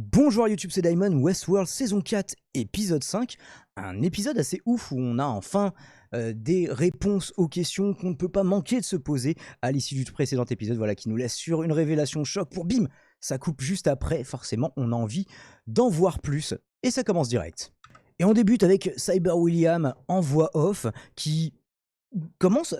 Bonjour YouTube, c'est Diamond, Westworld saison 4, épisode 5. Un épisode assez ouf où on a enfin des réponses aux questions qu'on ne peut pas manquer de se poser à l'issue du précédent épisode, voilà, qui nous laisse sur une révélation choc pour bim, ça coupe juste après, forcément on a envie d'en voir plus, et ça commence direct. Et on débute avec Cyber William en voix off qui commence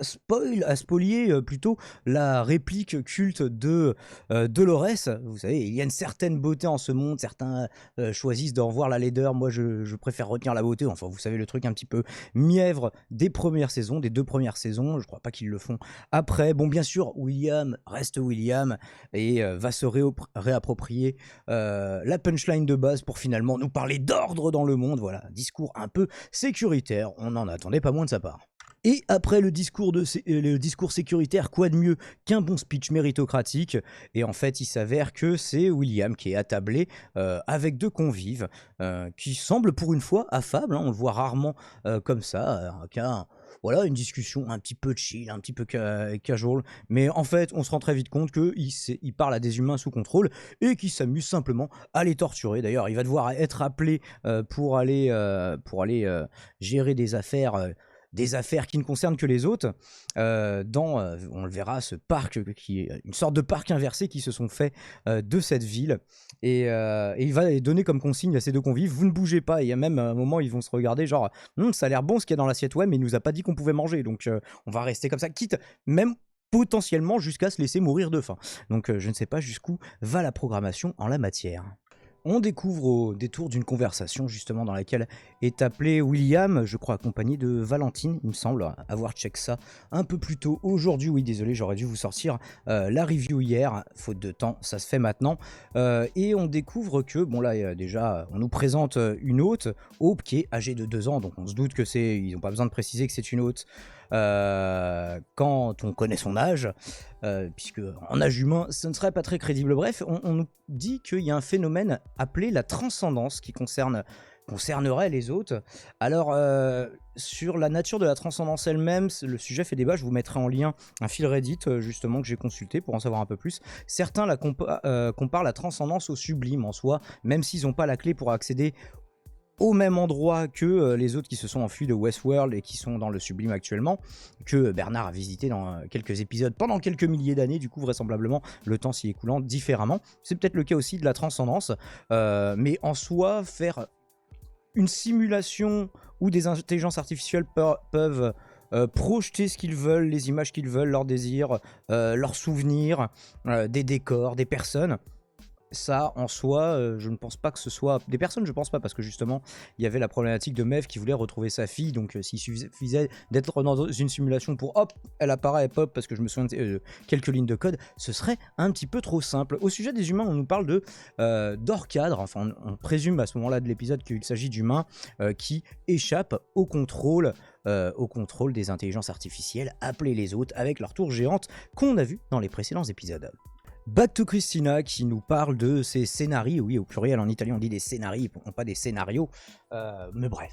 à spolier plutôt la réplique culte de Dolores. Vous savez, il y a une certaine beauté en ce monde, certains choisissent d'en revoir la laideur, moi je préfère retenir la beauté, enfin vous savez le truc un petit peu mièvre des premières saisons, des deux premières saisons, je crois pas qu'ils le font après. Bon, bien sûr, William reste William et va se réapproprier la punchline de base pour finalement nous parler d'ordre dans le monde, voilà, un discours un peu sécuritaire, on n'en attendait pas moins de sa part. Et après le discours sécuritaire, quoi de mieux qu'un bon speech méritocratique? Et en fait, il s'avère que c'est William qui est attablé avec deux convives qui semblent pour une fois affables, hein, on le voit rarement comme ça, voilà, une discussion un petit peu chill, un petit peu casual, mais en fait, on se rend très vite compte qu'il parle à des humains sous contrôle et qu'il s'amuse simplement à les torturer. D'ailleurs, il va devoir être appelé pour aller gérer des affaires qui ne concernent que les autres, on le verra, ce parc qui est une sorte de parc inversé qui se sont fait de cette ville, et il va donner comme consigne à ces deux convives: vous ne bougez pas. Et il y a même un moment, ils vont se regarder genre ça a l'air bon ce qu'il y a dans l'assiette, ouais, mais il nous a pas dit qu'on pouvait manger, donc on va rester comme ça, quitte même potentiellement jusqu'à se laisser mourir de faim. Donc je ne sais pas jusqu'où va la programmation en la matière. On découvre au détour d'une conversation justement dans laquelle est appelé William, je crois accompagné de Valentine, il me semble avoir check ça un peu plus tôt aujourd'hui. Oui, désolé, j'aurais dû vous sortir la review hier, faute de temps, ça se fait maintenant. Et on découvre que, bon là déjà, on nous présente une hôte, Hope, qui est âgée de 2 ans, donc on se doute que ils n'ont pas besoin de préciser que c'est une hôte quand on connaît son âge, puisque en âge humain, ce ne serait pas très crédible. Bref, on nous dit qu'il y a un phénomène appelé la transcendance qui concernerait les hôtes. Alors, sur la nature de la transcendance elle-même, le sujet fait débat. Je vous mettrai en lien un fil Reddit justement que j'ai consulté pour en savoir un peu plus. Certains comparent la transcendance au sublime en soi, même s'ils n'ont pas la clé pour accéder au même endroit que les autres qui se sont enfuis de Westworld et qui sont dans le sublime actuellement, que Bernard a visité dans quelques épisodes pendant quelques milliers d'années, du coup vraisemblablement le temps s'y écoulant différemment. C'est peut-être le cas aussi de la transcendance, mais en soi, faire une simulation où des intelligences artificielles peuvent projeter ce qu'ils veulent, les images qu'ils veulent, leurs désirs, leurs souvenirs, des décors, des personnes. Ça, en soi, je ne pense pas que ce soit... Des personnes, je pense pas, parce que justement, il y avait la problématique de Mev qui voulait retrouver sa fille, donc s'il suffisait d'être dans une simulation pour hop, elle apparaît, pop, parce que je me souviens de quelques lignes de code, ce serait un petit peu trop simple. Au sujet des humains, on nous parle d'hors-cadre, enfin, on présume à ce moment-là de l'épisode qu'il s'agit d'humains qui échappent au contrôle des intelligences artificielles, appelées les hôtes, avec leur tour géante qu'on a vu dans les précédents épisodes. Back to Christina qui nous parle de ses scénarios, oui au pluriel en italien on dit des scénarii, non pas des scénarios, mais bref,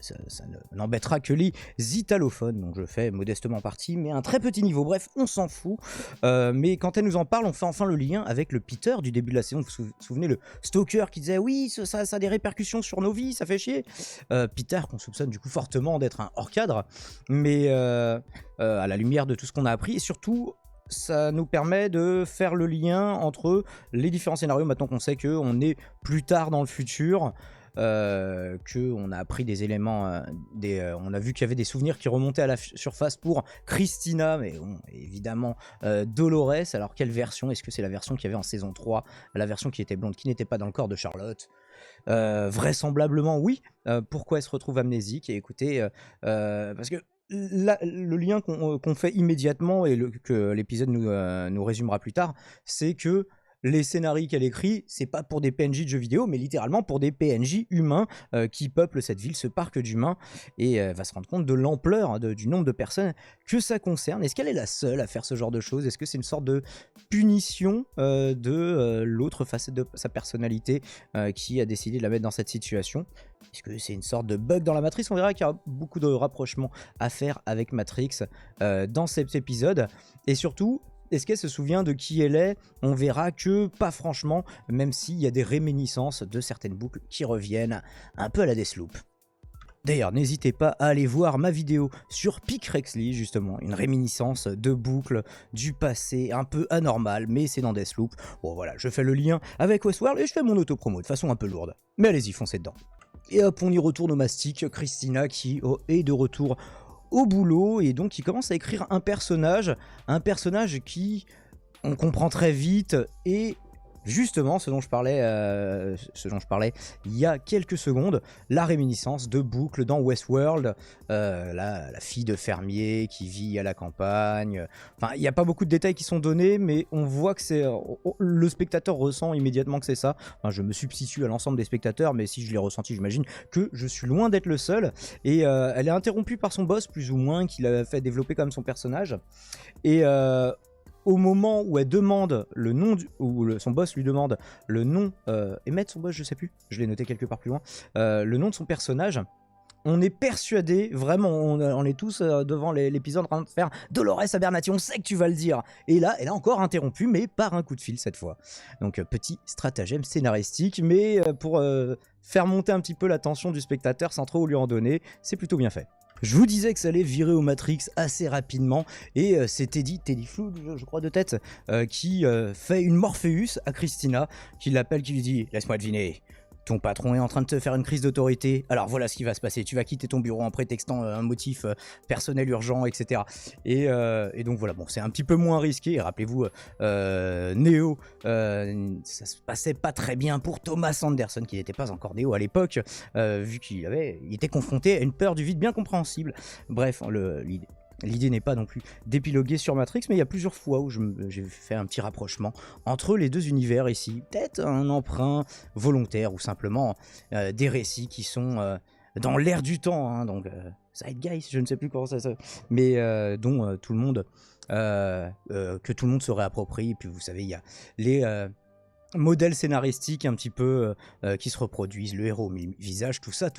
ça n'embêtera que les italophones, donc je fais modestement partie, mais à un très petit niveau, bref, on s'en fout, mais quand elle nous en parle, on fait enfin le lien avec le Peter du début de la saison. Vous vous souvenez, le stalker qui disait oui, ça a des répercussions sur nos vies, ça fait chier. Peter qu'on soupçonne du coup fortement d'être un hors-cadre, mais à la lumière de tout ce qu'on a appris, et surtout ça nous permet de faire le lien entre les différents scénarios, maintenant qu'on sait qu'on est plus tard dans le futur, qu'on a appris des éléments, on a vu qu'il y avait des souvenirs qui remontaient à la surface pour Christina, mais bon, évidemment Dolores. Alors quelle version? Est-ce que c'est la version qu'il y avait en saison 3, la version qui était blonde, qui n'était pas dans le corps de Charlotte? Vraisemblablement oui. Pourquoi elle se retrouve amnésique? Et écoutez, parce que le lien qu'on fait immédiatement et que l'épisode nous résumera plus tard, c'est que les scénarios qu'elle écrit, c'est pas pour des PNJ de jeux vidéo, mais littéralement pour des PNJ humains qui peuplent cette ville, ce parc d'humains, et va se rendre compte de l'ampleur du nombre de personnes que ça concerne. Est-ce qu'elle est la seule à faire ce genre de choses? Est-ce que c'est une sorte de punition de l'autre facette de sa personnalité qui a décidé de la mettre dans cette situation? Est-ce que c'est une sorte de bug dans la matrice? On verra qu'il y a beaucoup de rapprochements à faire avec Matrix dans cet épisode. Et surtout, est-ce qu'elle se souvient de qui elle est? On verra que pas franchement, même s'il y a des réminiscences de certaines boucles qui reviennent un peu à la Deathloop. D'ailleurs, n'hésitez pas à aller voir ma vidéo sur Pick Rexley, justement, une réminiscence de boucles du passé un peu anormal, mais c'est dans Deathloop. Bon voilà, je fais le lien avec Westworld et je fais mon auto-promo de façon un peu lourde. Mais allez-y, foncez dedans. Et hop, on y retourne au mastic, Christina qui est de retour au boulot et donc qui commence à écrire un personnage qui, on comprend très vite, est justement ce dont je parlais il y a quelques secondes, la réminiscence de boucles dans Westworld, la fille de fermier qui vit à la campagne. Enfin, il n'y a pas beaucoup de détails qui sont donnés, mais on voit que c'est le spectateur ressent immédiatement que c'est ça. Enfin, je me substitue à l'ensemble des spectateurs, mais si je l'ai ressenti, j'imagine que je suis loin d'être le seul. Et elle est interrompue par son boss, plus ou moins, qui l'a fait développer comme son personnage. Et au moment où elle demande le nom, son boss lui demande le nom, Emmett son boss, je sais plus, je l'ai noté quelque part plus loin, le nom de son personnage, on est persuadé, vraiment, on est tous devant l'épisode en train de faire Dolores Abernathy, on sait que tu vas le dire. Et là, elle a encore interrompu, mais par un coup de fil cette fois. Donc petit stratagème scénaristique, mais pour faire monter un petit peu la tension du spectateur sans trop lui en donner, c'est plutôt bien fait. Je vous disais que ça allait virer au Matrix assez rapidement et c'est Teddy Flou, je crois de tête, qui fait une Morpheus à Christina, qui l'appelle, qui lui dit « Laisse-moi deviner, ton patron est en train de te faire une crise d'autorité, alors voilà ce qui va se passer, tu vas quitter ton bureau en prétextant un motif personnel urgent, etc. » Et donc voilà, bon, c'est un petit peu moins risqué, rappelez-vous, Neo, ça se passait pas très bien pour Thomas Anderson, qui n'était pas encore Neo à l'époque, vu qu'il était confronté à une peur du vide bien compréhensible. Bref, l'idée n'est pas non plus d'épiloguer sur Matrix, mais il y a plusieurs fois où j'ai fait un petit rapprochement entre les deux univers ici. Peut-être un emprunt volontaire ou simplement des récits qui sont dans l'air du temps, hein, donc Zeitgeist, je ne sais plus comment ça s'appelle, mais dont tout le monde que tout le monde se réapproprie. Et puis vous savez, il y a les modèles scénaristiques un petit peu qui se reproduisent, le héros, visage, tout ça.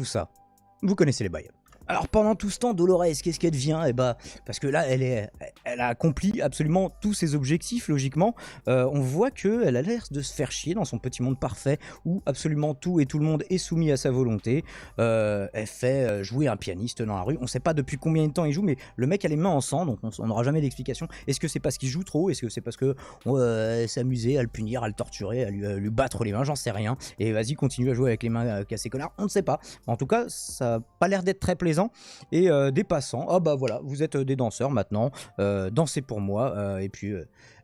Vous connaissez les bails. Alors pendant tout ce temps, Dolores, qu'est-ce qu'elle devient? Eh bah, parce que là, elle a accompli absolument tous ses objectifs, logiquement. On voit qu'elle a l'air de se faire chier dans son petit monde parfait, où absolument tout et tout le monde est soumis à sa volonté. Elle fait jouer un pianiste dans la rue. On sait pas depuis combien de temps il joue, mais le mec a les mains en sang, donc on n'aura jamais d'explication. Est-ce que c'est parce qu'il joue trop? Est-ce que c'est parce que s'amuser à le punir, à le torturer, à lui battre les mains? J'en sais rien. Et vas-y, continue à jouer avec les mains cassées, connard. On ne sait pas. En tout cas, ça n'a pas l'air d'être très plaisant. Et des passants, ah bah voilà, vous êtes des danseurs maintenant, dansez pour moi, et puis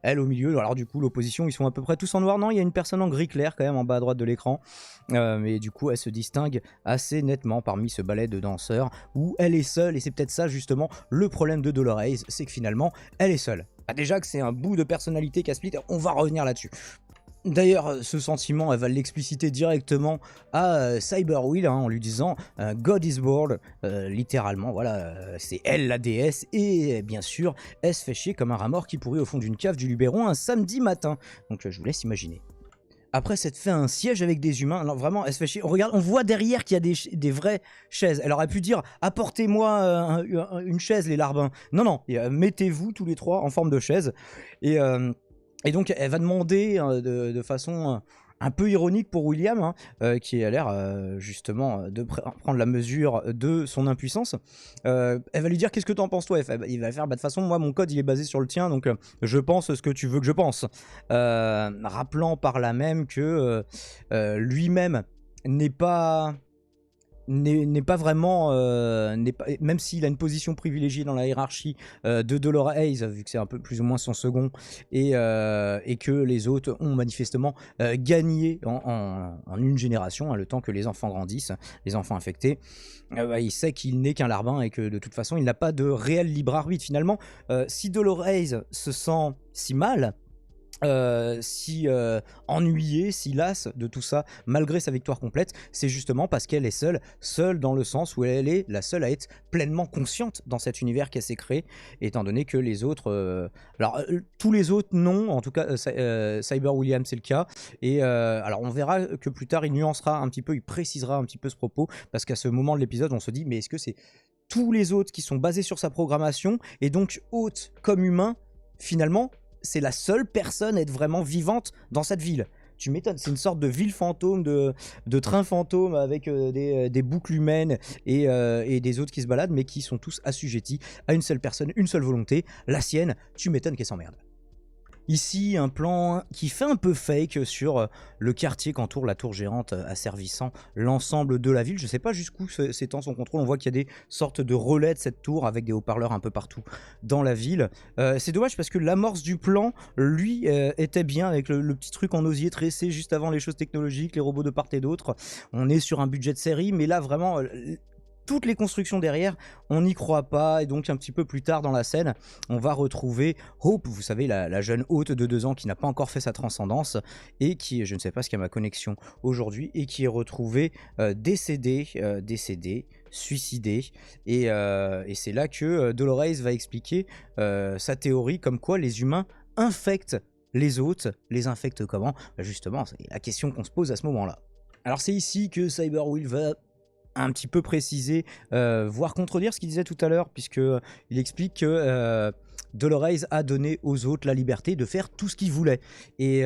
elle au milieu. Alors du coup l'opposition, ils sont à peu près tous en noir, non, il y a une personne en gris clair quand même en bas à droite de l'écran, mais du coup elle se distingue assez nettement parmi ce ballet de danseurs où elle est seule, et c'est peut-être ça justement le problème de Dolores, c'est que finalement elle est seule. Ah, déjà que c'est un bout de personnalité qu'a split, on va revenir là-dessus. D'ailleurs, ce sentiment, elle va l'expliciter directement à Cyberwheel, hein, en lui disant God is bored, littéralement, voilà, c'est elle la déesse, et bien sûr, elle se fait chier comme un rat mort qui pourrit au fond d'une cave du Luberon un samedi matin. Donc je vous laisse imaginer. Après s'être fait un siège avec des humains, alors vraiment, elle se fait chier. On voit derrière qu'il y a des vraies chaises. Elle aurait pu dire apportez-moi une chaise, les larbins. Non, non, mettez-vous tous les trois en forme de chaise. Et donc elle va demander de façon un peu ironique pour William, hein, qui a l'air justement de prendre la mesure de son impuissance. Elle va lui dire qu'est-ce que t'en penses toi? Il va faire de toute façon moi mon code il est basé sur le tien, donc je pense ce que tu veux que je pense. Rappelant par là même que lui-même n'est pas vraiment, même s'il a une position privilégiée dans la hiérarchie de Dolores Hayes, vu que c'est un peu plus ou moins son second, et que les autres ont manifestement gagné en une génération, hein, le temps que les enfants grandissent, les enfants infectés, il sait qu'il n'est qu'un larbin et que de toute façon il n'a pas de réel libre arbitre finalement. Si Dolores Hayes se sent si mal, si ennuyée, si lasse de tout ça, malgré sa victoire complète, c'est justement parce qu'elle est seule dans le sens où elle est la seule à être pleinement consciente dans cet univers qu'elle s'est créé, étant donné que les autres, tous les autres non, en tout cas Cyber William c'est le cas, et alors on verra que plus tard il nuancera un petit peu, il précisera un petit peu ce propos, parce qu'à ce moment de l'épisode on se dit mais est-ce que c'est tous les autres qui sont basés sur sa programmation et donc autres comme humains finalement c'est la seule personne à être vraiment vivante dans cette ville. Tu m'étonnes, c'est une sorte de ville fantôme, de train fantôme avec des boucles humaines et des autres qui se baladent, mais qui sont tous assujettis à une seule personne, une seule volonté, la sienne. Tu m'étonnes qu'elle s'emmerde. Ici, un plan qui fait un peu fake sur le quartier qu'entoure la tour gérante asservissant l'ensemble de la ville. Je ne sais pas jusqu'où s'étend son contrôle. On voit qu'il y a des sortes de relais de cette tour avec des haut-parleurs un peu partout dans la ville. C'est dommage parce que l'amorce du plan, lui, était bien avec le petit truc en osier tressé juste avant les choses technologiques, les robots de part et d'autre. On est sur un budget de série, mais là, vraiment... toutes les constructions derrière, on n'y croit pas, et donc un petit peu plus tard dans la scène, on va retrouver Hope, vous savez, la jeune hôte de 2 ans qui n'a pas encore fait sa transcendance, et qui, je ne sais pas ce qu'il y a ma connexion aujourd'hui, et qui est retrouvée décédée, suicidée, et c'est là que Dolores va expliquer sa théorie comme quoi les humains infectent les hôtes. Les infectent comment? Justement, c'est la question qu'on se pose à ce moment-là. Alors c'est ici que Cyberwheel va un petit peu préciser, voire contredire ce qu'il disait tout à l'heure, puisqu'il explique que Dolores a donné aux autres la liberté de faire tout ce qu'ils voulaient. Et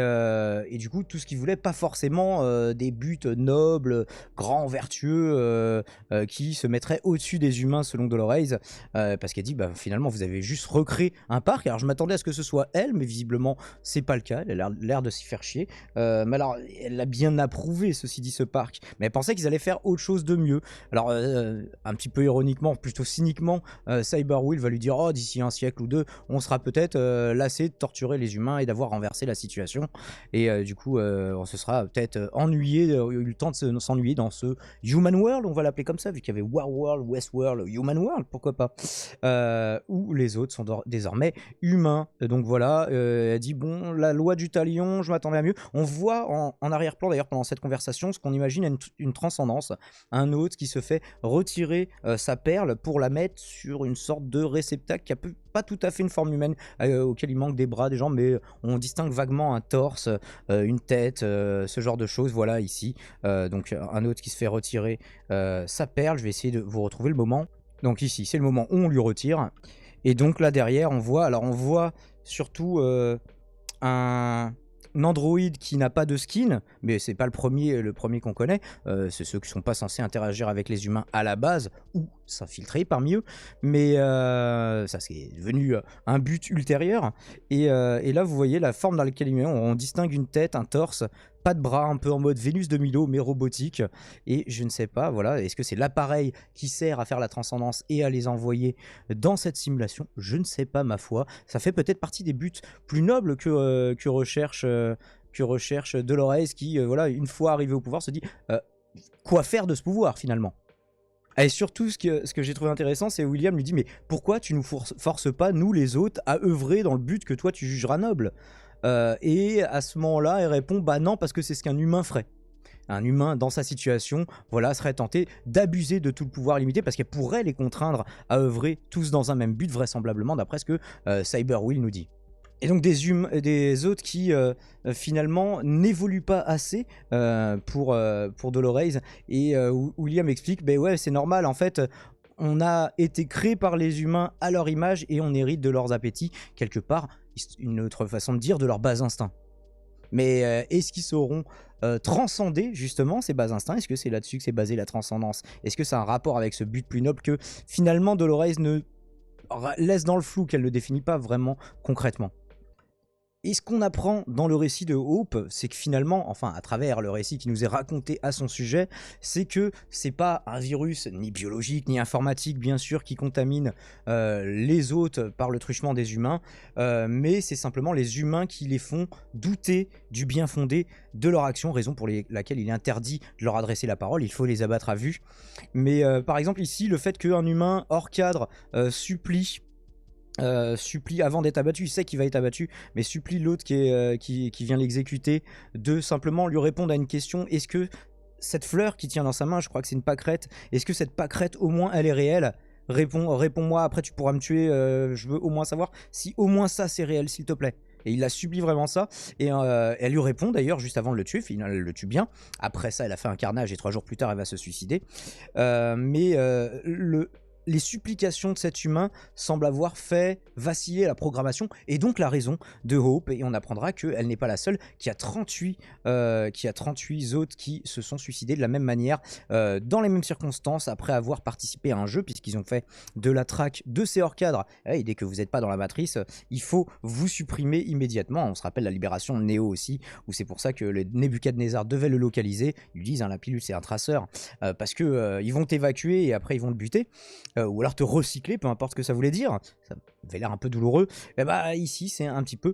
du coup, tout ce qu'ils voulaient, pas forcément des buts nobles, grands, vertueux, qui se mettraient au-dessus des humains selon Dolores, parce qu'elle dit, bah, finalement, vous avez juste recréé un parc. Alors, je m'attendais à ce que ce soit elle, mais visiblement, c'est pas le cas. Elle a l'air de s'y faire chier. Mais alors, elle a bien approuvé, ceci dit, ce parc. Mais elle pensait qu'ils allaient faire autre chose de mieux. Alors, un petit peu ironiquement, plutôt cyniquement, Cyberwheel va lui dire, oh, d'ici un siècle ou deux, on sera peut-être lassé de torturer les humains et d'avoir renversé la situation. Et du coup, on se sera peut-être ennuyé, eu le temps de s'ennuyer dans ce Human World, on va l'appeler comme ça, vu qu'il y avait Warworld, Westworld, Human World, pourquoi pas, où les autres sont désormais humains. Donc voilà, elle dit, bon, la loi du talion, je m'attendais à mieux. On voit en arrière-plan, d'ailleurs, pendant cette conversation, ce qu'on imagine une transcendance, un hôte qui se fait retirer sa perle pour la mettre sur une sorte de réceptacle qui a pas tout à fait une forme humaine, auquel il manque des bras, des jambes, mais on distingue vaguement un torse, une tête, ce genre de choses. Voilà ici, donc un hôte qui se fait retirer sa perle. Je vais essayer de vous retrouver le moment. Donc ici, c'est le moment où on lui retire. Et donc là derrière, on voit surtout un androïde qui n'a pas de skin, mais c'est pas le premier qu'on connaît, c'est ceux qui sont pas censés interagir avec les humains à la base, ou s'infiltrer parmi eux, mais ça c'est devenu un but ultérieur, et là vous voyez la forme dans laquelle il est, on distingue une tête, un torse, pas de bras, un peu en mode Vénus de Milo, mais robotique, et je ne sais pas, voilà, est-ce que c'est l'appareil qui sert à faire la transcendance et à les envoyer dans cette simulation? Je ne sais pas, ma foi, ça fait peut-être partie des buts plus nobles que recherche Dolores, qui, voilà, une fois arrivé au pouvoir, se dit quoi faire de ce pouvoir finalement. Et surtout, ce que j'ai trouvé intéressant, c'est William lui dit, mais pourquoi tu nous forces pas, nous les autres, à œuvrer dans le but que toi tu jugeras noble? Et à ce moment-là, elle répond, bah non, parce que c'est ce qu'un humain ferait. Un humain dans sa situation, voilà, serait tenté d'abuser de tout le pouvoir limité, parce qu'elle pourrait les contraindre à œuvrer tous dans un même but, vraisemblablement, d'après ce que Cyberwheel nous dit. Et donc des hôtes qui finalement n'évoluent pas assez pour Dolores, et William explique, ben ouais, c'est normal, en fait on a été créé par les humains à leur image et on hérite de leurs appétits, quelque part, une autre façon de dire, de leurs bas instincts. Mais est-ce qu'ils sauront transcender justement ces bas instincts? Est-ce que c'est là-dessus que c'est basé la transcendance? Est-ce que ça a un rapport avec ce but plus noble que finalement Dolores ne laisse dans le flou, qu'elle ne définit pas vraiment concrètement? Et ce qu'on apprend dans le récit de Hope, c'est que finalement, enfin à travers le récit qui nous est raconté à son sujet, c'est que c'est pas un virus ni biologique ni informatique bien sûr qui contamine les hôtes par le truchement des humains, mais c'est simplement les humains qui les font douter du bien fondé de leur action, raison pour laquelle il est interdit de leur adresser la parole, il faut les abattre à vue. Mais par exemple ici, le fait qu'un humain hors cadre supplie avant d'être abattu, il sait qu'il va être abattu, mais supplie l'autre qui vient l'exécuter de simplement lui répondre à une question: est-ce que cette fleur qui tient dans sa main, je crois que c'est une pâquerette, est-ce que cette pâquerette au moins elle est réelle? Réponds-moi, après tu pourras me tuer, je veux au moins savoir si au moins ça c'est réel, s'il te plaît. Et il la supplie vraiment ça, et elle lui répond d'ailleurs juste avant de le tuer, finalement elle le tue bien, après ça elle a fait un carnage et 3 jours plus tard elle va se suicider, mais les supplications de cet humain semblent avoir fait vaciller la programmation et donc la raison de Hope. Et on apprendra qu'elle n'est pas la seule, qu'il y a 38 autres qui se sont suicidés de la même manière, dans les mêmes circonstances, après avoir participé à un jeu, puisqu'ils ont fait de la traque de ces hors-cadres. Et dès que vous n'êtes pas dans la matrice, il faut vous supprimer immédiatement. On se rappelle la libération de Neo aussi, où c'est pour ça que le Nebuchadnezzar devait le localiser. Ils lui disent, hein, la pilule c'est un traceur, parce que ils vont t'évacuer et après ils vont le buter. Ou alors te recycler, peu importe ce que ça voulait dire, ça avait l'air un peu douloureux. Et bah ici c'est un petit peu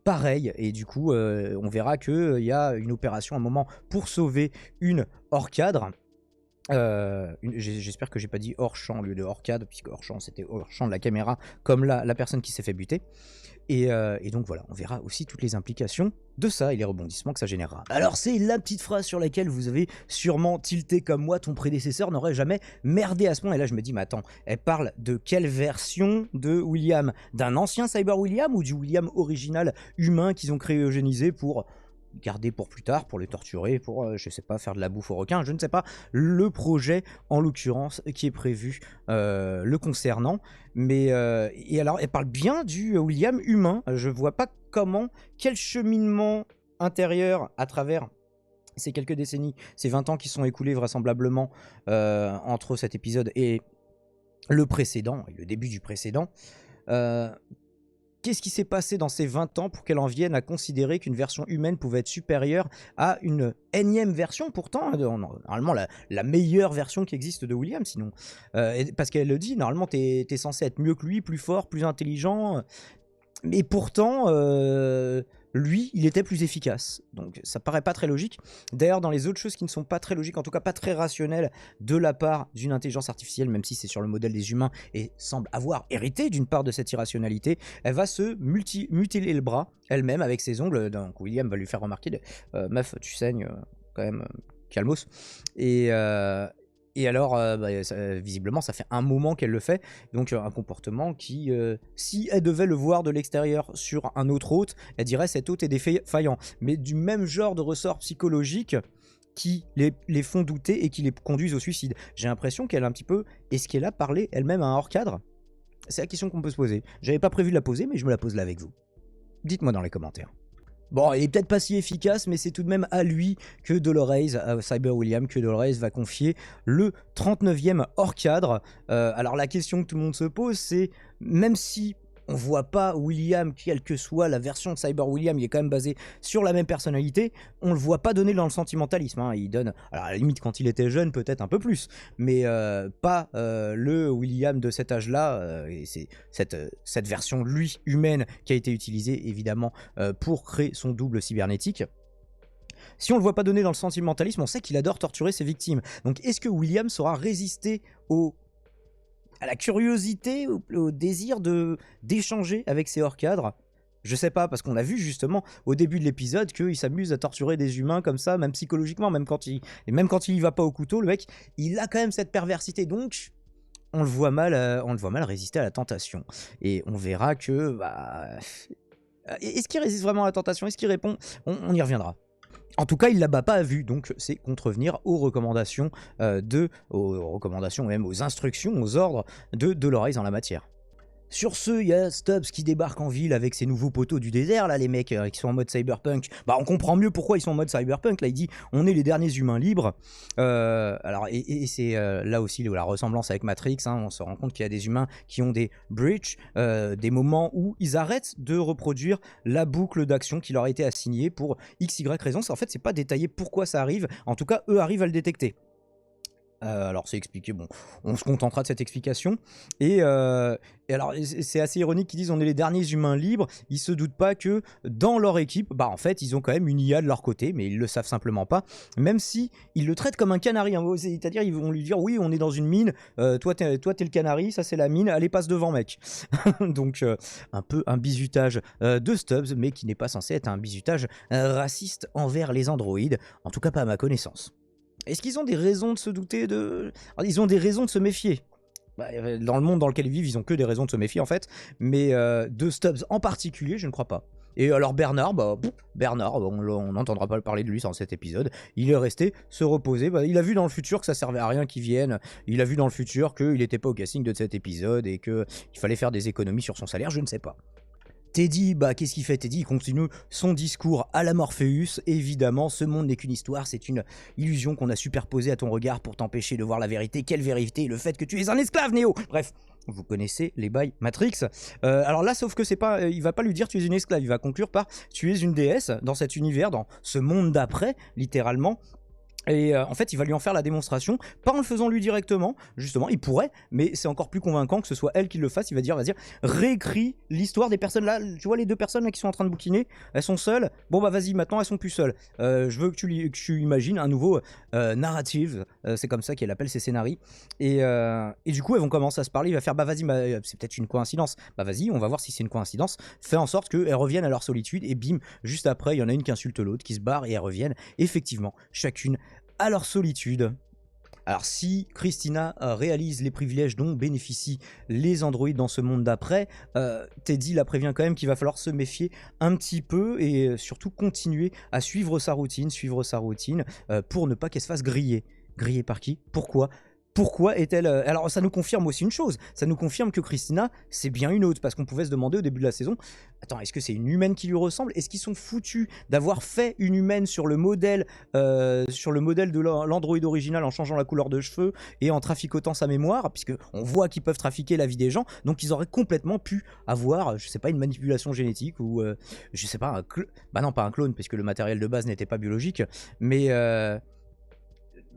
pareil, et du coup on verra qu'il y a une opération à un moment pour sauver une hors cadre. J'espère que j'ai pas dit hors champ au lieu de hors cadre, puisque hors champ c'était hors champ de la caméra, comme la personne qui s'est fait buter. Et donc voilà, on verra aussi toutes les implications de ça et les rebondissements que ça générera. Alors c'est la petite phrase sur laquelle vous avez sûrement tilté comme moi, ton prédécesseur n'aurait jamais merdé à ce point. Et là je me dis, mais attends, elle parle de quelle version de William? D'un ancien Cyber William ou du William original humain qu'ils ont cryogénisé pour garder pour plus tard, pour le torturer, pour, je sais pas, faire de la bouffe aux requins, je ne sais pas, le projet, en l'occurrence, qui est prévu le concernant. Mais, et alors, elle parle bien du William humain, je vois pas comment, quel cheminement intérieur à travers ces quelques décennies, ces 20 ans qui sont écoulés vraisemblablement entre cet épisode et le précédent, et le début du précédent, qu'est-ce qui s'est passé dans ces 20 ans pour qu'elle en vienne à considérer qu'une version humaine pouvait être supérieure à une énième version, pourtant, normalement la meilleure version qui existe de William, sinon. Parce qu'elle le dit, normalement t'es censé être mieux que lui, plus fort, plus intelligent, mais pourtant, lui, il était plus efficace. Donc ça paraît pas très logique. D'ailleurs, dans les autres choses qui ne sont pas très logiques, en tout cas pas très rationnelles de la part d'une intelligence artificielle, même si c'est sur le modèle des humains et semble avoir hérité d'une part de cette irrationalité, elle va se mutiler le bras elle-même avec ses ongles. Donc William va lui faire remarquer, meuf, tu saignes, quand même, calmos. Et alors, visiblement, ça fait un moment qu'elle le fait, donc un comportement qui, si elle devait le voir de l'extérieur sur un autre hôte, elle dirait cet hôte est défaillant, mais du même genre de ressort psychologique qui les font douter et qui les conduisent au suicide. J'ai l'impression qu'elle a un petit peu, est-ce qu'elle a parlé elle-même à un hors-cadre? C'est la question qu'on peut se poser. J'avais pas prévu de la poser, mais je me la pose là avec vous. Dites-moi dans les commentaires. Bon, il est peut-être pas si efficace, mais c'est tout de même à lui que Dolores, à Cyber William, que Dolores va confier le 39e hors-cadre. Alors la question que tout le monde se pose, c'est, même si on voit pas William, quelle que soit la version de Cyber William, il est quand même basé sur la même personnalité, on le voit pas donner dans le sentimentalisme, hein. Il donne, alors à la limite quand il était jeune peut-être un peu plus, mais pas le William de cet âge-là, et c'est cette version lui humaine qui a été utilisée évidemment pour créer son double cybernétique. Si on le voit pas donner dans le sentimentalisme, on sait qu'il adore torturer ses victimes. Donc est-ce que William saura résister à la curiosité, au désir d'échanger avec ses hors-cadres? Je sais pas, parce qu'on a vu justement au début de l'épisode qu'il s'amuse à torturer des humains comme ça, même psychologiquement, même quand il y va pas au couteau, le mec, il a quand même cette perversité, donc on le voit mal résister à la tentation. Et on verra que, est-ce qu'il résiste vraiment à la tentation? Est-ce qu'il répond? On y reviendra. En tout cas, il la bat pas à vue, donc c'est contrevenir aux recommandations, même aux instructions, aux ordres de Dolores en la matière. Sur ce, il y a Stubbs qui débarque en ville avec ses nouveaux poteaux du désert, là, les mecs qui sont en mode cyberpunk. Bah, on comprend mieux pourquoi ils sont en mode cyberpunk. Là, il dit, on est les derniers humains libres. Alors, et c'est là aussi la ressemblance avec Matrix, hein, on se rend compte qu'il y a des humains qui ont des breaches, des moments où ils arrêtent de reproduire la boucle d'action qui leur a été assignée pour XY raison. En fait, c'est pas détaillé pourquoi ça arrive. En tout cas, eux arrivent à le détecter. Alors c'est expliqué, bon, on se contentera de cette explication. Et alors c'est assez ironique qu'ils disent on est les derniers humains libres. Ils se doutent pas que dans leur équipe, en fait ils ont quand même une IA de leur côté, mais ils le savent simplement pas. Même si ils le traitent comme un canari, hein, c'est-à-dire ils vont lui dire oui on est dans une mine, toi t'es le canari, ça c'est la mine, allez passe devant mec. Donc un peu un bizutage de Stubbs, mais qui n'est pas censé être un bizutage raciste envers les androïdes, en tout cas pas à ma connaissance. Est-ce qu'ils ont des raisons de se douter de... Alors, ils ont des raisons de se méfier. Dans le monde dans lequel ils vivent, ils ont que des raisons de se méfier en fait. Mais de Stubbs en particulier, je ne crois pas. Et alors Bernard, Bernard, on n'entendra pas parler de lui dans cet épisode. Il est resté se reposer. Il a vu dans le futur que ça servait à rien qu'il vienne. Il a vu dans le futur qu'il n'était pas au casting de cet épisode et qu'il fallait faire des économies sur son salaire, je ne sais pas. Teddy, qu'est-ce qu'il fait Teddy, il continue son discours à la Morpheus. Évidemment, ce monde n'est qu'une histoire, c'est une illusion qu'on a superposée à ton regard pour t'empêcher de voir la vérité. Quelle vérité? Le fait que tu es un esclave, Néo. Bref, vous connaissez les bails Matrix. Alors là, sauf que c'est pas, il va pas lui dire tu es une esclave, il va conclure par tu es une déesse dans cet univers, dans ce monde d'après, littéralement. Et en fait, il va lui en faire la démonstration, pas en le faisant lui directement, justement, il pourrait, mais c'est encore plus convaincant que ce soit elle qui le fasse. Il va dire, réécris l'histoire des personnes là, tu vois les deux personnes là qui sont en train de bouquiner, elles sont seules, bon vas-y, maintenant elles sont plus seules. Je veux que tu imagines un nouveau narrative, c'est comme ça qu'elle appelle ses scénarii, et du coup elles vont commencer à se parler, il va faire, vas-y, c'est peut-être une coïncidence, vas-y, on va voir si c'est une coïncidence, fais en sorte qu'elles reviennent à leur solitude, et bim, juste après, il y en a une qui insulte l'autre, qui se barre, et elles reviennent, effectivement, chacune à leur solitude. Alors si Christina réalise les privilèges dont bénéficient les androïdes dans ce monde d'après, Teddy la prévient quand même qu'il va falloir se méfier un petit peu et surtout continuer à suivre sa routine pour ne pas qu'elle se fasse griller. Griller par qui? Pourquoi est-elle... Alors ça nous confirme aussi une chose, ça nous confirme que Christina c'est bien une autre, parce qu'on pouvait se demander au début de la saison, attends, est-ce que c'est une humaine qui lui ressemble? Est-ce qu'ils sont foutus d'avoir fait une humaine sur le modèle de l'androïde original en changeant la couleur de cheveux et en traficotant sa mémoire, puisque on voit qu'ils peuvent trafiquer la vie des gens, donc ils auraient complètement pu avoir, je sais pas, une manipulation génétique ou je sais pas, non pas un clone, parce que le matériel de base n'était pas biologique, mais...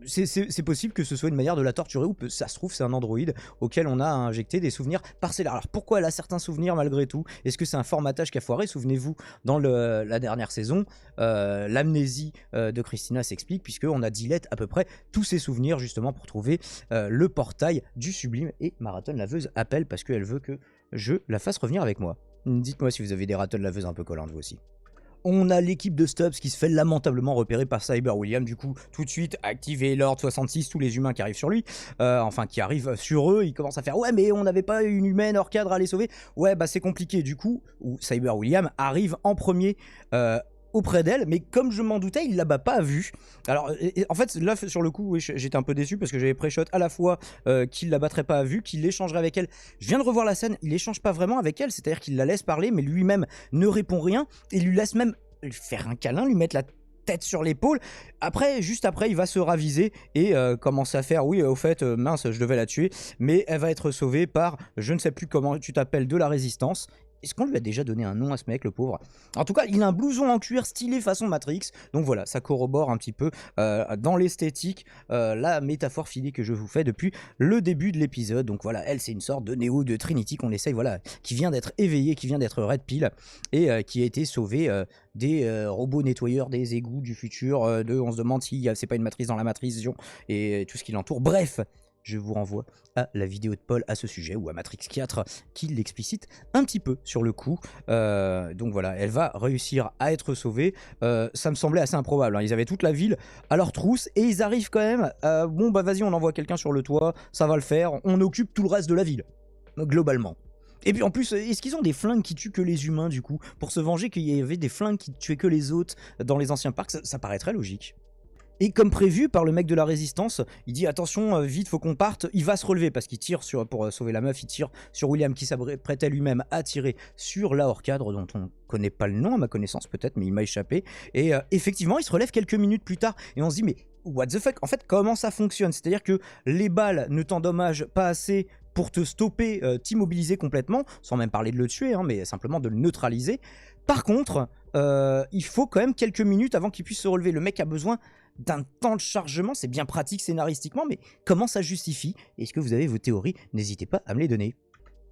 c'est possible que ce soit une manière de la torturer, ou ça se trouve c'est un androïde auquel on a injecté des souvenirs parcellaires. Alors pourquoi elle a certains souvenirs malgré tout? Est-ce que c'est un formatage qui a foiré? Souvenez-vous, dans la dernière saison, l'amnésie de Christina s'explique, puisqu'on a dilette à peu près tous ses souvenirs justement pour trouver le portail du sublime, et Marathon Laveuse appelle parce qu'elle veut que je la fasse revenir avec moi. Dites-moi si vous avez des Marathon Laveuses un peu collantes vous aussi. On a l'équipe de Stubbs qui se fait lamentablement repérer par Cyber William, du coup tout de suite activer l'ordre 66, tous les humains qui arrivent sur lui, qui arrivent sur eux, ils commencent à faire ouais mais on n'avait pas une humaine hors cadre à les sauver, ouais c'est compliqué, du coup Cyber William arrive en premier auprès d'elle, mais comme je m'en doutais, il la bat pas vue. Alors, en fait, là, sur le coup, oui, j'étais un peu déçu parce que j'avais pré-shot à la fois qu'il la battrait pas à vue, qu'il échangerait avec elle. Je viens de revoir la scène, il échange pas vraiment avec elle, c'est-à-dire qu'il la laisse parler, mais lui-même ne répond rien, et lui laisse même faire un câlin, lui mettre la tête sur l'épaule. Après, juste après, il va se raviser et commencer à faire, oui, au fait, mince, je devais la tuer, mais elle va être sauvée par, je ne sais plus comment tu t'appelles, de la résistance. Est-ce qu'on lui a déjà donné un nom à ce mec, le pauvre? En tout cas, il a un blouson en cuir stylé façon Matrix. Donc voilà, ça corrobore un petit peu dans l'esthétique la métaphore filée que je vous fais depuis le début de l'épisode. Donc voilà, elle, c'est une sorte de Néo de Trinity qu'on essaye, voilà, qui vient d'être éveillé, qui vient d'être red pill et qui a été sauvé des robots nettoyeurs des égouts du futur. On se demande si c'est pas une matrice dans la matrice et tout ce qui l'entoure. Bref, je vous renvoie à la vidéo de Paul à ce sujet, ou à Matrix 4 qui l'explicite un petit peu sur le coup. Donc voilà, elle va réussir à être sauvée. Ça me semblait assez improbable, hein. Ils avaient toute la ville à leur trousse et ils arrivent quand même. Bon bah vas-y, on envoie quelqu'un sur le toit, ça va le faire, on occupe tout le reste de la ville, globalement. Et puis en plus, est-ce qu'ils ont des flingues qui tuent que les humains du coup? Pour se venger qu'il y avait des flingues qui tuaient que les autres dans les anciens parcs, ça paraît très logique. Et comme prévu par le mec de la résistance, il dit attention, vite, faut qu'on parte. Il va se relever parce qu'il tire pour sauver la meuf, il tire sur William qui s'apprêtait lui-même à tirer sur la hors-cadre dont on connaît pas le nom à ma connaissance peut-être, mais il m'a échappé. Et effectivement, il se relève quelques minutes plus tard et on se dit mais what the fuck? En fait, comment ça fonctionne? C'est-à-dire que les balles ne t'endommagent pas assez pour te stopper, t'immobiliser complètement, sans même parler de le tuer, hein, mais simplement de le neutraliser. Par contre, il faut quand même quelques minutes avant qu'il puisse se relever. Le mec a besoin d'un temps de chargement, c'est bien pratique scénaristiquement, mais comment ça justifie? Est-ce que vous avez vos théories? N'hésitez pas à me les donner.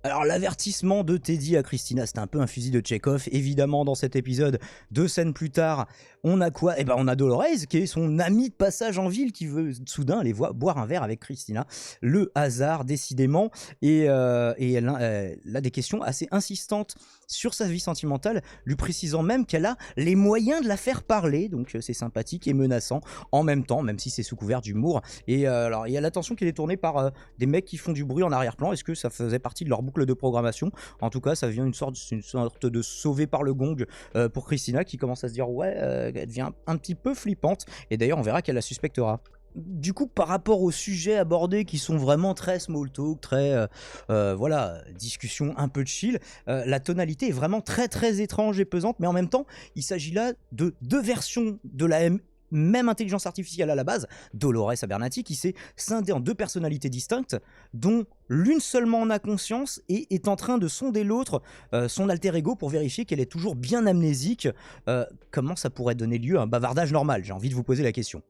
Alors l'avertissement de Teddy à Christina, c'était un peu un fusil de Tchekhov. Évidemment, dans cet épisode, 2 scènes plus tard, On a quoi? Eh ben, on a Dolores, qui est son ami de passage en ville, qui veut soudain aller boire un verre avec Christina. Le hasard, décidément. Et elle a des questions assez insistantes sur sa vie sentimentale, lui précisant même qu'elle a les moyens de la faire parler. Donc c'est sympathique et menaçant en même temps, même si c'est sous couvert d'humour. Et alors, il y a l'attention qui est tournée par des mecs qui font du bruit en arrière-plan. Est-ce que ça faisait partie de leur boucle de programmation? En tout cas, ça vient une sorte de sauvé par le gong pour Christina, qui commence à se dire ouais, elle devient un petit peu flippante. Et d'ailleurs, on verra qu'elle la suspectera. Du coup, par rapport aux sujets abordés qui sont vraiment très small talk, très voilà, discussion un peu chill, la tonalité est vraiment très très étrange et pesante, mais en même temps, il s'agit là de deux versions de la même intelligence artificielle à la base, Dolores Abernathy, qui s'est scindée en deux personnalités distinctes, dont l'une seulement en a conscience et est en train de sonder l'autre, son alter ego, pour vérifier qu'elle est toujours bien amnésique. Comment ça pourrait donner lieu à un bavardage normal? J'ai envie de vous poser la question.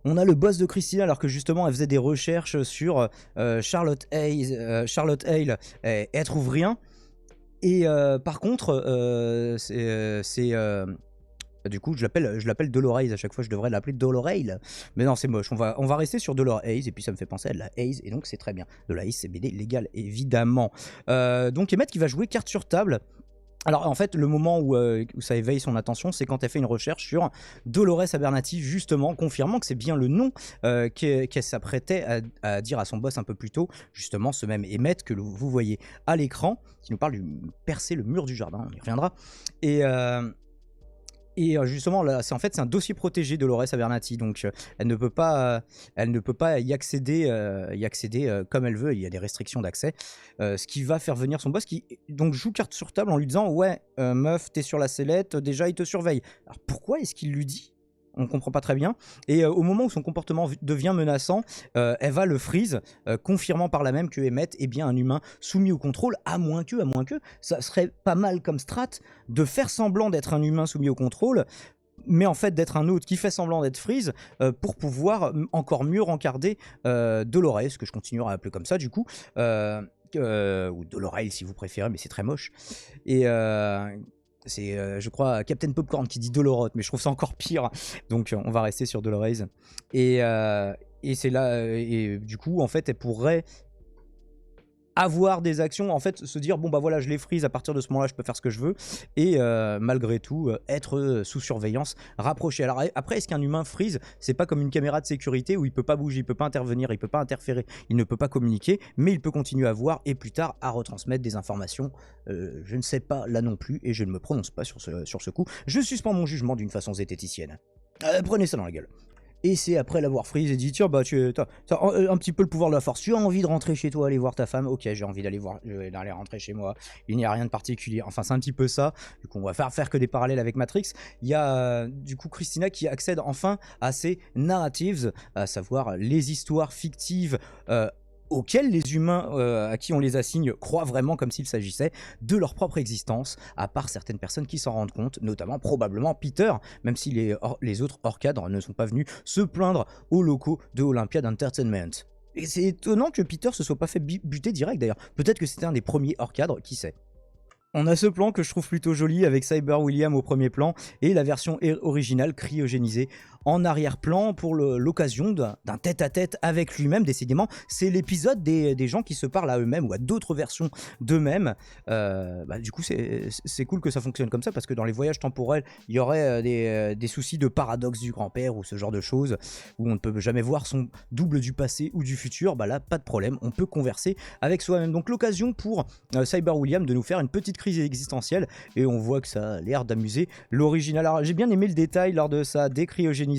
On a le boss de Christina, alors que justement elle faisait des recherches sur Charlotte Hale, et elle trouve rien. Et par contre, du coup, je l'appelle Dolores à chaque fois, je devrais l'appeler Dolorale. Mais non, c'est moche. On va rester sur Dolores Hayes, et puis ça me fait penser à de la Hayes, et donc c'est très bien. De la Hayes, c'est BD légal, évidemment. Donc Emmett qui va jouer carte sur table. Alors en fait, le moment où ça éveille son attention, c'est quand elle fait une recherche sur Dolores Abernathy, justement, confirmant que c'est bien le nom qu'elle s'apprêtait à dire à son boss un peu plus tôt, justement ce même Emmett que vous voyez à l'écran, qui nous parle de percer le mur du jardin, on y reviendra. Et justement, là, c'est un dossier protégé de Dolores Abernathy, donc elle ne peut pas y accéder, comme elle veut. Il y a des restrictions d'accès, ce qui va faire venir son boss, qui donc joue carte sur table en lui disant ouais, meuf, t'es sur la sellette, déjà il te surveille. Alors pourquoi est-ce qu'il lui dit? On comprend pas très bien. Et au moment où son comportement devient menaçant, elle va le freeze, confirmant par là même que Emmett est bien un humain soumis au contrôle, à moins que, ça serait pas mal comme strat de faire semblant d'être un humain soumis au contrôle, mais en fait d'être un autre qui fait semblant d'être freeze, pour pouvoir encore mieux rencarder Dolores, que je continuerai à appeler comme ça du coup, ou Dolorale si vous préférez, mais c'est très moche. Et c'est, je crois, Captain Popcorn qui dit Doloroth, mais je trouve ça encore pire. Donc, on va rester sur Dolores. Et c'est là, et du coup, en fait, elle pourrait avoir des actions, en fait, se dire bon bah voilà, je les freeze, à partir de ce moment-là je peux faire ce que je veux, et malgré tout être sous surveillance rapprochée. Alors après, est-ce qu'un humain freeze, c'est pas comme une caméra de sécurité où il peut pas bouger, il peut pas intervenir, il peut pas interférer, il ne peut pas communiquer, mais il peut continuer à voir et plus tard à retransmettre des informations? Je ne sais pas là non plus, et je ne me prononce pas sur ce coup. Je suspends mon jugement d'une façon zététicienne. Prenez ça dans la gueule. Et c'est après l'avoir freeze et dit tiens bah tu as un petit peu le pouvoir de la force, tu as envie de rentrer chez toi, aller voir ta femme, ok j'ai envie d'aller rentrer chez moi, il n'y a rien de particulier, enfin c'est un petit peu ça. Du coup on va faire que des parallèles avec Matrix. Il y a du coup Christina qui accède enfin à ces narratives, à savoir les histoires fictives auxquels les humains à qui on les assigne croient vraiment, comme s'il s'agissait de leur propre existence, à part certaines personnes qui s'en rendent compte, notamment probablement Peter, même si les autres hors cadre ne sont pas venus se plaindre aux locaux de Olympiad Entertainment. Et c'est étonnant que Peter se soit pas fait buter direct d'ailleurs. Peut-être que c'était un des premiers hors cadre, qui sait. On a ce plan que je trouve plutôt joli avec Cyber William au premier plan et la version originale cryogénisée en arrière-plan pour l'occasion d'un tête-à-tête avec lui-même. Décidément, c'est l'épisode des gens qui se parlent à eux-mêmes ou à d'autres versions d'eux-mêmes. Du coup, c'est cool que ça fonctionne comme ça, parce que dans les voyages temporels, il y aurait des soucis de paradoxe du grand-père ou ce genre de choses où on ne peut jamais voir son double du passé ou du futur. Bah là, pas de problème, on peut converser avec soi-même. Donc l'occasion pour Cyber William de nous faire une petite crise existentielle, et on voit que ça a l'air d'amuser l'original. Alors j'ai bien aimé le détail lors de sa décryogénisation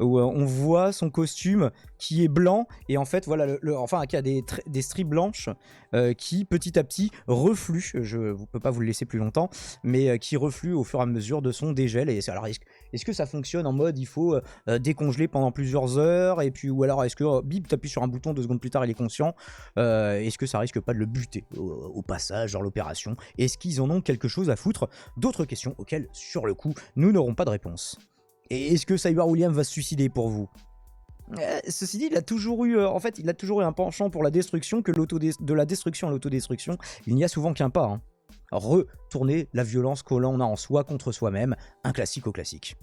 où on voit son costume qui est blanc, et en fait voilà qui a des stries blanches qui petit à petit refluent. Je ne peux pas vous le laisser plus longtemps, mais qui refluent au fur et à mesure de son dégel. Et alors est-ce que ça fonctionne en mode il faut décongeler pendant plusieurs heures, et puis ou alors est-ce que bip t'appuies sur un bouton, 2 secondes plus tard il est conscient? Est-ce que ça risque pas de le buter au passage dans l'opération? Est-ce qu'ils en ont quelque chose à foutre? D'autres questions auxquelles sur le coup nous n'aurons pas de réponse. Et est-ce que Cyber William va se suicider pour vous? Ceci dit, il a toujours eu un penchant pour la destruction, que de la destruction à l'autodestruction, il n'y a souvent qu'un pas. retourner la violence que l'on a en soi contre soi-même, un classique au classique.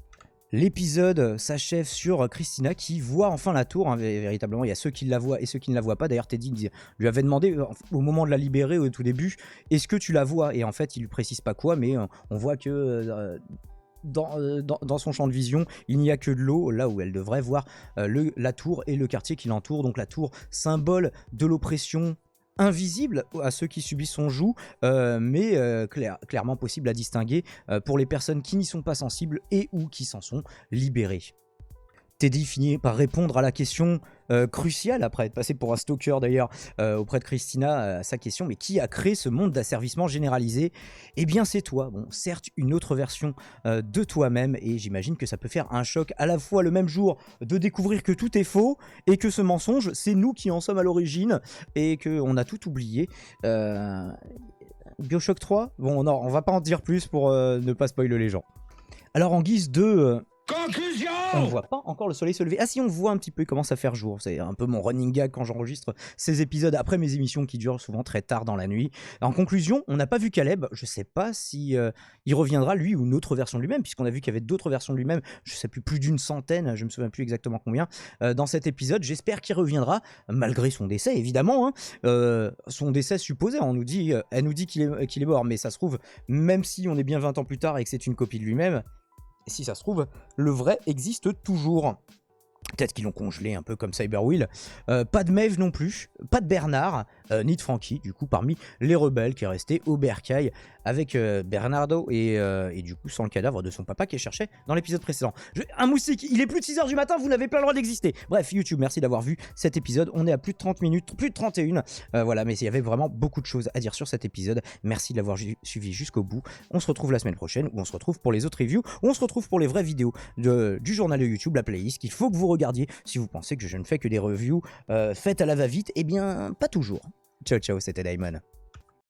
L'épisode s'achève sur Christina qui voit enfin la tour, hein, véritablement. Il y a ceux qui la voient et ceux qui ne la voient pas. D'ailleurs, Teddy lui avait demandé au moment de la libérer au tout début, est-ce que tu la vois? Et en fait, il lui précise pas quoi, mais on voit que dans son champ de vision, il n'y a que de l'eau, là où elle devrait voir la tour et le quartier qui l'entoure. Donc la tour, symbole de l'oppression invisible à ceux qui subissent son joug, mais clairement possible à distinguer pour les personnes qui n'y sont pas sensibles et ou qui s'en sont libérées. Teddy finit par répondre à la question cruciale, après être passé pour un stalker d'ailleurs auprès de Christina, à sa question, mais qui a créé ce monde d'asservissement généralisé? Eh bien c'est toi, bon certes une autre version de toi-même, et j'imagine que ça peut faire un choc à la fois le même jour de découvrir que tout est faux, et que ce mensonge, c'est nous qui en sommes à l'origine, et qu'on a tout oublié. BioShock 3, bon non, on va pas en dire plus pour ne pas spoiler les gens. Alors en guise de... Conclusion! On ne voit pas encore le soleil se lever. Ah si, on voit un petit peu, il commence à faire jour. C'est un peu mon running gag quand j'enregistre ces épisodes après mes émissions qui durent souvent très tard dans la nuit. En conclusion, on n'a pas vu Caleb. Je sais pas si il reviendra lui ou une autre version de lui-même, puisqu'on a vu qu'il y avait d'autres versions de lui-même. Je sais plus d'une centaine, je me souviens plus exactement combien dans cet épisode. J'espère qu'il reviendra malgré son décès, évidemment. Son décès supposé. Elle nous dit qu'il est mort, mais ça se trouve, même si on est bien 20 ans plus tard et que c'est une copie de lui-même. Et si ça se trouve, le vrai existe toujours. Peut-être qu'ils l'ont congelé un peu comme Cyberwheel. Pas de Maeve non plus, pas de Bernard, ni de Frankie, du coup, parmi les rebelles qui est resté au bercail avec Bernardo et du coup sans le cadavre de son papa qui est cherché dans l'épisode précédent. Un moustique, il est plus de 6h du matin, vous n'avez pas le droit d'exister. Bref, YouTube, merci d'avoir vu cet épisode. On est à plus de 30 minutes, plus de 31. Voilà, mais il y avait vraiment beaucoup de choses à dire sur cet épisode. Merci de l'avoir suivi jusqu'au bout. On se retrouve la semaine prochaine, où on se retrouve pour les autres reviews, où on se retrouve pour les vraies vidéos du journal de YouTube, la playlist, qu'il faut que vous regardiez si vous pensez que je ne fais que des reviews faites à la va-vite. Eh bien, pas toujours. Ciao, ciao, c'était Daimon.